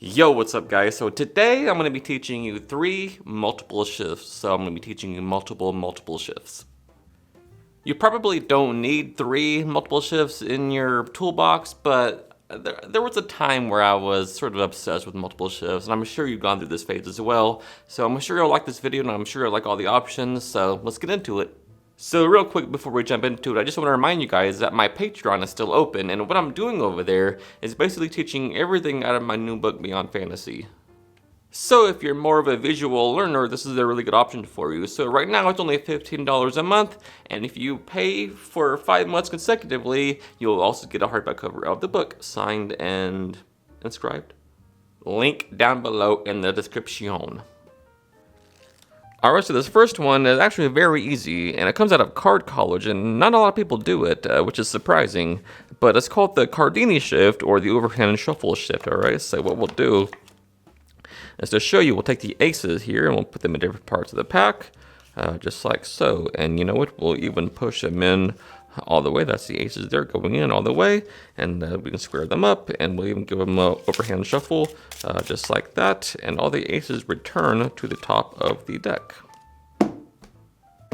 Yo, what's up guys? So today I'm going to be teaching you 3 multiple shifts. So I'm going to be teaching you multiple shifts. You probably don't need 3 multiple shifts in your toolbox, but there was a time where I was sort of obsessed with multiple shifts, and I'm sure you've gone through this phase as well. So I'm sure you'll like this video, and I'm sure you'll like all the options, so let's get into it. So real quick before we jump into it, I just want to remind you guys that my Patreon is still open, and what I'm doing over there is basically teaching everything out of my new book, Beyond Fantasy. So if you're more of a visual learner, this is a really good option for you. So right now it's only $15 a month, and if you pay for 5 months consecutively, you'll also get a hardback cover of the book, signed and inscribed. Link down below in the description. Alright, so this first one is actually very easy, and it comes out of card college, and not a lot of people do it, which is surprising. But it's called the Cardini Shift, or the overhand shuffle shift, alright? So what we'll do is to show you, we'll take the aces here, and we'll put them in different parts of the pack, just like so. And you know what, we'll even push them in all the way. That's the aces there going in all the way, and we can square them up, and we'll even give them a overhand shuffle just like that, and all the aces return to the top of the deck.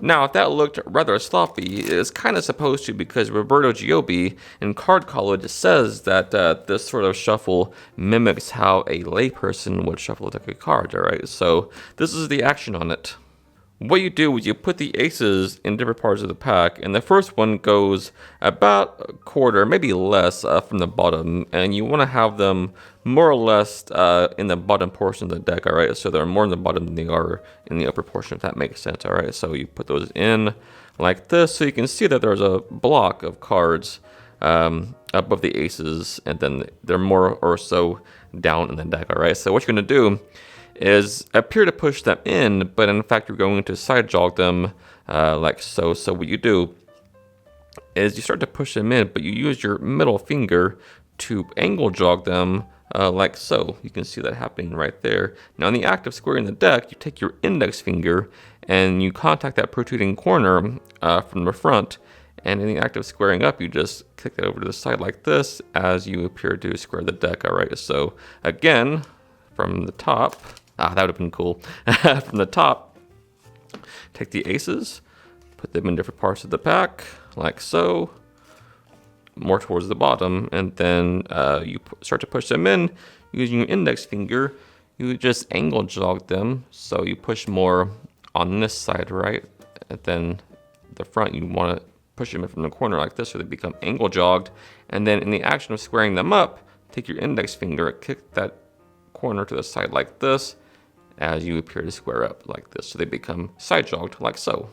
Now if that looked rather sloppy, it's kind of supposed to, because Roberto Giobbi in Card College says that this sort of shuffle mimics how a layperson would shuffle a deck of cards. Alright, so this is the action on it. What you do is you put the aces in different parts of the pack, and the first one goes about a quarter, maybe less, from the bottom, and you want to have them more or less in the bottom portion of the deck, alright? So they're more in the bottom than they are in the upper portion, if that makes sense, alright? So you put those in like this, so you can see that there's a block of cards above the aces, and then they're more or so down in the deck, alright? So what you're going to do is appear to push them in, but in fact you're going to side jog them like so. So what you do is you start to push them in, but you use your middle finger to angle jog them like so. You can see that happening right there. Now in the act of squaring the deck, you take your index finger and you contact that protruding corner from the front, and in the act of squaring up, you just kick that over to the side like this as you appear to square the deck. Alright, so again, from the top, that would have been cool. From the top, take the aces, put them in different parts of the pack, like so, more towards the bottom, and then you start to push them in using your index finger. You just angle jog them, so you push more on this side, right? And then the front, you want to push them in from the corner like this, so they become angle jogged. And then in the action of squaring them up, take your index finger, kick that corner to the side like this, as you appear to square up like this, so they become side jogged like so.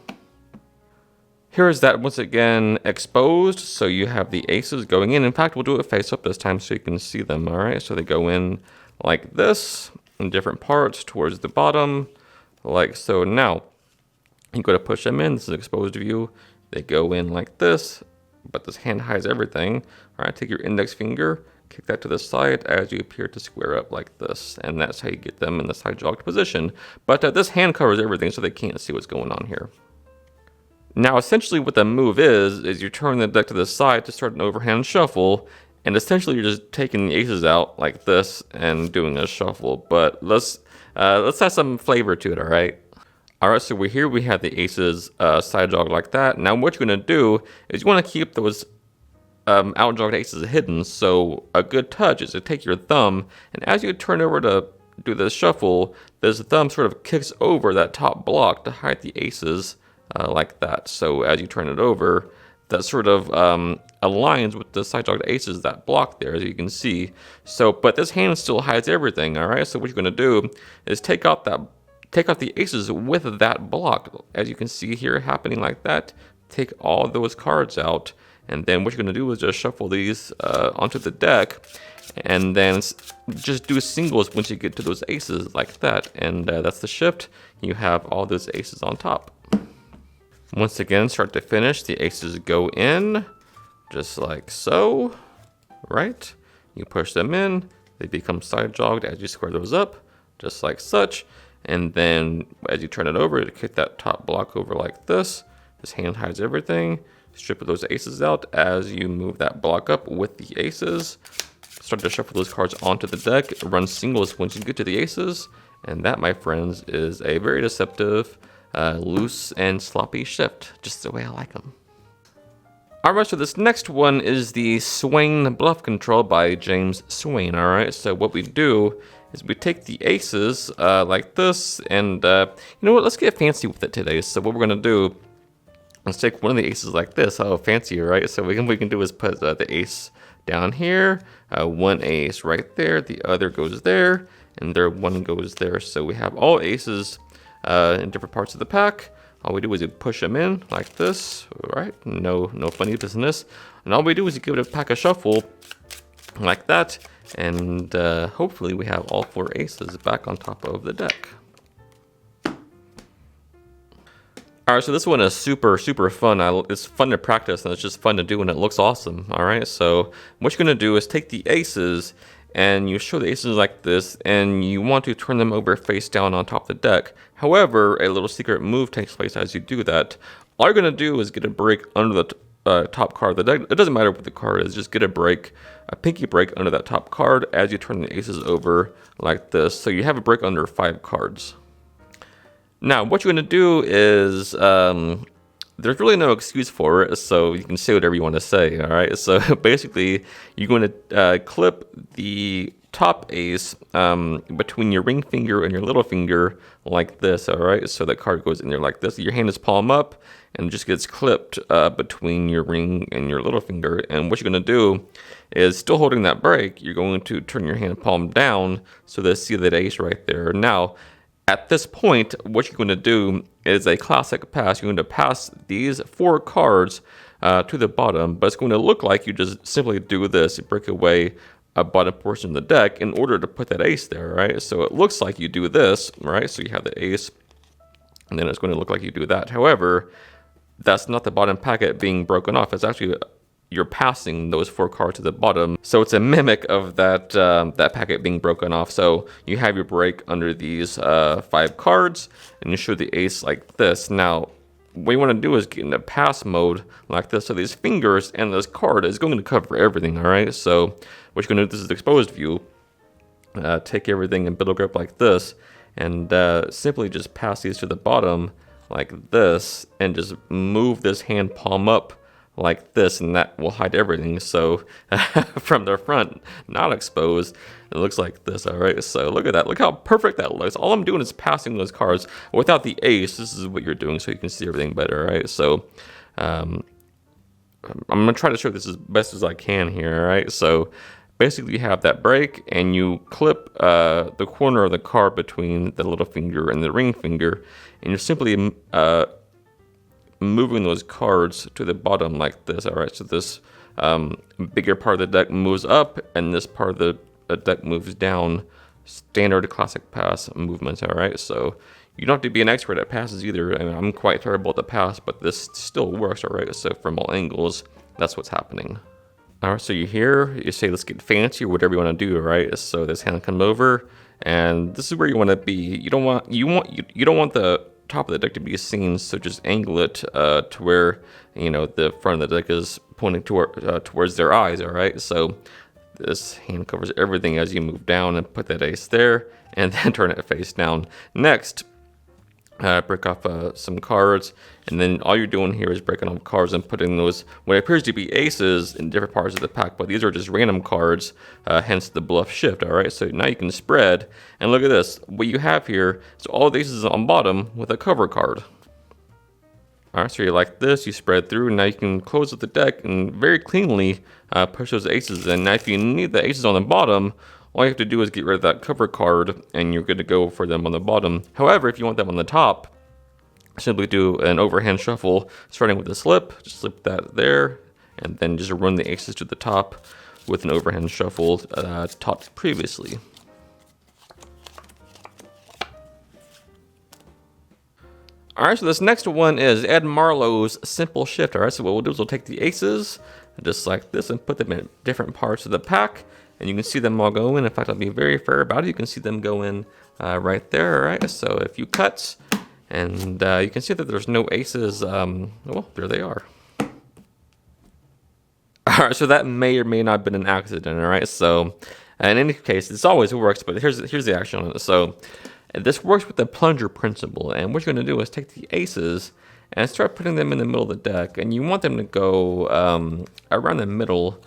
Here is that once again exposed, so you have the aces going in. In fact, we'll do it face up this time so you can see them. All right, so they go in like this in different parts towards the bottom, like so. Now you go to push them in. This is exposed view. They go in like this, but this hand hides everything. All right, take your index finger, kick that to the side as you appear to square up like this, and that's how you get them in the side jogged position. But this hand covers everything, so they can't see what's going on here. Now essentially what the move is you turn the deck to the side to start an overhand shuffle, and essentially you're just taking the aces out like this and doing a shuffle. But let's have some flavor to it, alright? Alright, so we have the aces side jogged like that. Now what you're going to do is you want to keep those out-jogged aces hidden, so a good touch is to take your thumb, and as you turn over to do the shuffle, this thumb sort of kicks over that top block to hide the aces like that. So as you turn it over, that sort of aligns with the side-jogged aces, that block there, as you can see. So, but this hand still hides everything, alright? So what you're going to do is take out the aces with that block, as you can see here happening like that. Take all those cards out, and then what you're going to do is just shuffle these onto the deck, and then just do singles once you get to those aces like that. And that's the shift. You have all those aces on top. Once again, start to finish, the aces go in just like so, right? You push them in, they become side jogged as you square those up, just like such. And then as you turn it over, to kick that top block over like this. This hand hides everything. Strip those aces out as you move that block up with the aces. start to shuffle those cards onto the deck, run singles once you get to the aces, and that, my friends, is a very deceptive, loose and sloppy shift, just the way I like them. Alright, so this next one is the Swain Bluff Control by James Swain. Alright, so what we do is we take the aces like this, and you know what, let's get fancy with it today. So what we're going to do, let's take one of the aces like this. Oh, fancy, right? So what we can do is put the ace down here, one ace right there, the other goes there, and there one goes there. So we have all aces in different parts of the pack. All we do is we push them in like this, right? No funny business. And all we do is give it a pack of shuffle like that, and hopefully we have all 4 aces back on top of the deck. All right, so this one is super fun. It's fun to practice, and it's just fun to do, and it looks awesome. All right, so what you're gonna do is take the aces, and you show the aces like this, and you want to turn them over face down on top of the deck. However, a little secret move takes place as you do that. All you're gonna do is get a break under the top card of the deck. It doesn't matter what the card is, just get a break, a pinky break under that top card as you turn the aces over like this. So you have a break under 5 cards. Now, what you're going to do is, there's really no excuse for it, so you can say whatever you want to say, all right? So basically, you're going to clip the top ace between your ring finger and your little finger like this, all right? So that card goes in there like this. Your hand is palm up and just gets clipped between your ring and your little finger. And what you're going to do is, still holding that break, you're going to turn your hand palm down so they see that ace right there. Now, at this point, what you're going to do is a classic pass. You're going to pass these 4 cards to the bottom, but it's going to look like you just simply do this. You break away a bottom portion of the deck in order to put that ace there, right? So it looks like you do this, right? So you have the ace, and then it's going to look like you do that. However, that's not the bottom packet being broken off. It's actually, you're passing those 4 cards to the bottom. So it's a mimic of that that packet being broken off. So you have your break under these 5 cards, and you show the ace like this. Now, what you want to do is get into pass mode like this. So these fingers and this card is going to cover everything, all right? So what you're going to do, this is the exposed view. Take everything and build a grip like this, and simply just pass these to the bottom like this, and just move this hand palm up like this, and that will hide everything. So from the front, not exposed, it looks like this. All right, so look at that, look how perfect that looks. All I'm doing is passing those cards without the ace. This is what you're doing so you can see everything better. Right, so I'm gonna try to show this as best as I can here. All right, so basically you have that break, and you clip the corner of the card between the little finger and the ring finger, and you're simply moving those cards to the bottom like this. All right, so this bigger part of the deck moves up, and this part of the deck moves down. Standard classic pass movements. All right, so you don't have to be an expert at passes either. I mean, I'm quite terrible at the pass, but this still works. All right, so from all angles, that's what's happening. All right, so you say, let's get fancy, or whatever you want to do. Right, so this hand comes over, and this is where you want to be. You don't want the top of the deck to be seen, so just angle it to where, you know, the front of the deck is pointing towards their eyes. All right, so this hand covers everything as you move down, and put that ace there, and then turn it face down. Next, break off some cards, and then all you're doing here is breaking off cards and putting those what appears to be aces in different parts of the pack, but these are just random cards, hence the bluff shift. All right, so now you can spread, and look at this. What you have here is all the aces on bottom with a cover card. All right, so you like this, you spread through, and now you can close up the deck and very cleanly push those aces in. Now if you need the aces on the bottom, all you have to do is get rid of that cover card, and you're good to go for them on the bottom. However, if you want them on the top, simply do an overhand shuffle, starting with the slip. Just slip that there, and then just run the aces to the top with an overhand shuffle taught previously. All right, so this next one is Ed Marlowe's Simple Shift. All right, so what we'll do is we'll take the aces, just like this, and put them in different parts of the pack. And you can see them all go in. In fact, I'll be very fair about it. You can see them go in right there, all right? So if you cut, and you can see that there's no aces. Well, there they are. All right, so that may or may not have been an accident, all right? So in any case, this always works, but here's the action on it. So this works with the plunger principle, and what you're going to do is take the aces and start putting them in the middle of the deck, and you want them to go around the middle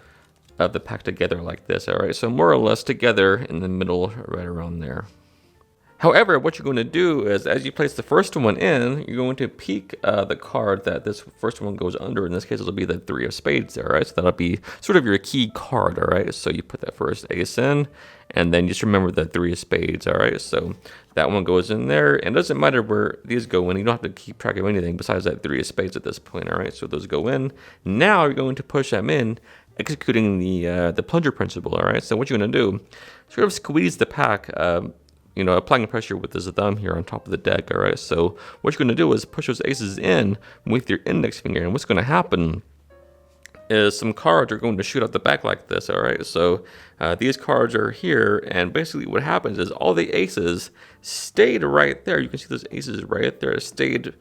of the pack together like this, all right? So more or less together in the middle, right around there. However, what you're going to do is, as you place the first one in, you're going to peek the card that this first one goes under. In this case, it'll be the 3 of spades there, right? So that'll be sort of your key card, all right? So you put that first ace in, and then just remember the 3 of spades, all right? So that one goes in there, and it doesn't matter where these go in. You don't have to keep track of anything besides that 3 of spades at this point, all right? So those go in. Now you're going to push them in, executing the plunger principle, all right? So what you're going to do, sort of squeeze the pack, you know, applying pressure with this thumb here on top of the deck, all right? So what you're going to do is push those aces in with your index finger, and what's going to happen is some cards are going to shoot out the back like this, all right? So these cards are here, and basically what happens is all the aces stayed right there. You can see those aces right there stayed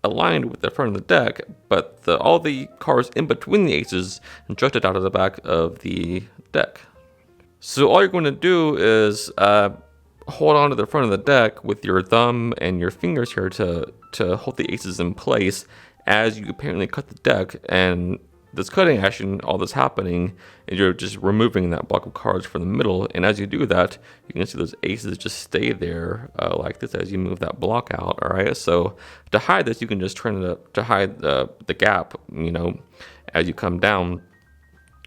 aligned with the front of the deck, but all the cards in between the aces jutted out of the back of the deck. So all you're going to do is hold on to the front of the deck with your thumb and your fingers here to hold the aces in place as you apparently cut the deck. And this cutting action, all this happening, is you're just removing that block of cards from the middle. And as you do that, you can see those aces just stay there like this as you move that block out, all right? So to hide this, you can just turn it up to hide the gap, you know, as you come down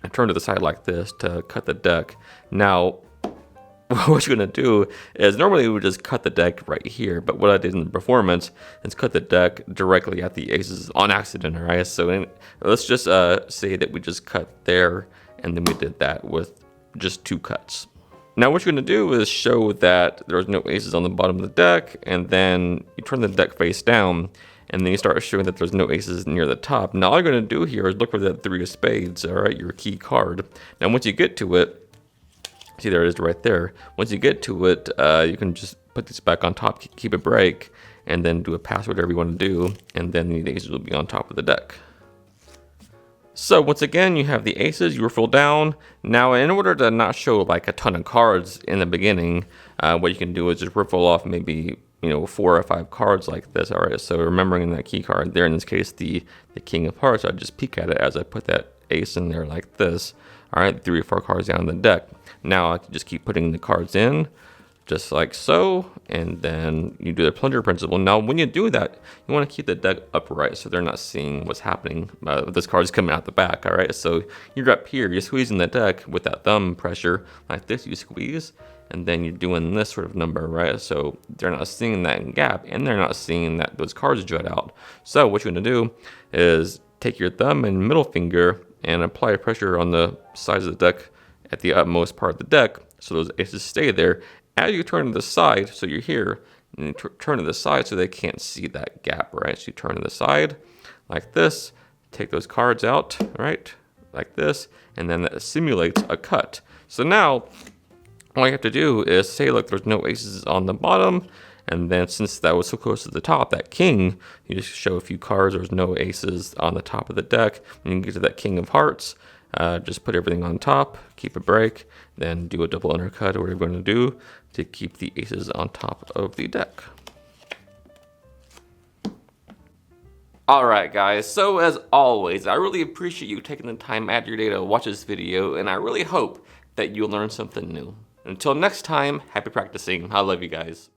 and turn to the side like this to cut the deck. Now, what you're going to do is normally we would just cut the deck right here, but what I did in the performance is cut the deck directly at the aces on accident, all right? So let's just say that we just cut there, and then we did that with just 2 cuts. Now what you're going to do is show that there's no aces on the bottom of the deck, and then you turn the deck face down, and then you start showing that there's no aces near the top. Now all you're going to do here is look for that 3 of spades, all right, your key card. Now once you get to it, see, there it is right there. Once you get to it, you can just put this back on top, keep a break, and then do a pass, whatever you want to do, and then the aces will be on top of the deck. So once again, you have the aces, you riffle down. Now in order to not show like a ton of cards in the beginning, what you can do is just riffle off maybe, you know, 4 or 5 cards like this. All right, so remembering that key card there, in this case, the king of hearts, I just peek at it as I put that ace in there like this. All right, 3 or 4 cards down the deck. Now I can just keep putting the cards in, just like so, and then you do the plunger principle. Now when you do that, you want to keep the deck upright so they're not seeing what's happening. This card is coming out the back, all right? So you're up here, you're squeezing the deck with that thumb pressure like this, you squeeze, and then you're doing this sort of number, right? So they're not seeing that gap, and they're not seeing that those cards jut out. So what you're going to do is take your thumb and middle finger and apply pressure on the sides of the deck at the utmost part of the deck so those aces stay there. As you turn to the side, so you're here, and you turn to the side so they can't see that gap, right? So you turn to the side like this, take those cards out, right? Like this, and then that simulates a cut. So now, all you have to do is say, look, there's no aces on the bottom, and then since that was so close to the top, that king, you just show a few cards, there's no aces on the top of the deck. When you get to that king of hearts, just put everything on top, keep a break, then do a double undercut or whatever you're going to do to keep the aces on top of the deck. Alright guys, so as always, I really appreciate you taking the time out of your day to watch this video, and I really hope that you'll learn something new. Until next time, happy practicing. I love you guys.